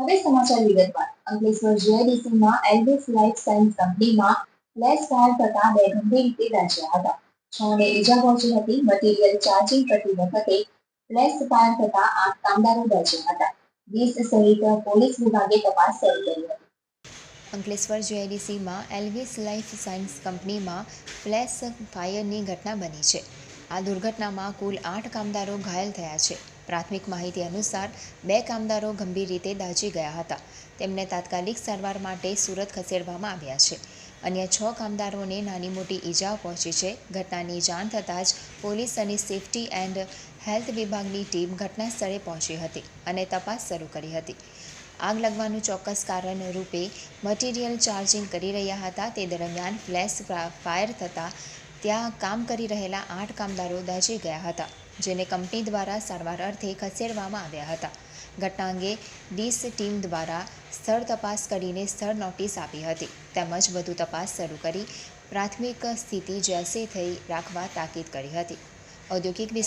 હવે સમાચાર વિગતવાર. અંકલેશ્વર જીઆઈડીસીમાં એલ્વિસ લાઇફ સાયન્સ કંપનીમાં ફ્લેશ ફાયર થતા 2 ગંભીર રીતે દાઝ્યા હતા. 6ને ઈજા પહોંચી હતી. મટીરીયલ ચાર્જિંગ કરતી વખતે ફ્લેશ ફાયર થતા 8 કામદારો દાઝ્યા હતા. 20 સહિત પોલીસ વિભાગે તપાસ શરૂ કરી હતી. અંકલેશ્વર જીઆઈડીસીમાં એલ્વિસ લાઇફ સાયન્સ કંપનીમાં ફ્લેશ ફાયરની ઘટના બની છે. આ દુર્ઘટનામાં કુલ 8 કામદારો ઘાયલ થયા છે. પ્રાથમિક માહિતી અનુસાર 2 કામદારો ગંભીર રીતે દાઝી ગયા હતા. તેમને તાત્કાલિક સારવાર માટે સુરત ખસેડવામાં આવ્યા છે. અન્ય 6 કામદારોને નાની મોટી ઈજાઓ પહોંચી છે. ઘટનાની જાણ થતાં જ પોલીસ અને સેફટી એન્ડ હેલ્થ વિભાગની ટીમ ઘટના સ્થળે પહોંચી હતી અને તપાસ શરૂ કરી હતી. આગ લાગવાનું ચોક્કસ કારણ રૂપે મટીરીયલ ચાર્જિંગ કરી રહ્યા હતા તે દરમિયાન ફ્લેશ ફાયર થતાં ત્યાં કામ કરી રહેલા 8 કામદારો દાઝી ગયા હતા, જેને કંપની દ્વારા સારવાર અર્થે ખસેડવામાં આવ્યા હતા. ઘટના અંગે ડીસ ટીમ દ્વારા સ્થળ તપાસ કરીને સ્થળ નોટિસ આપી હતી તેમજ વધુ તપાસ શરૂ કરી પ્રાથમિક સ્થિતિ જેસે થઈ રાખવા તાકીદ કરી હતી. ઔદ્યોગિક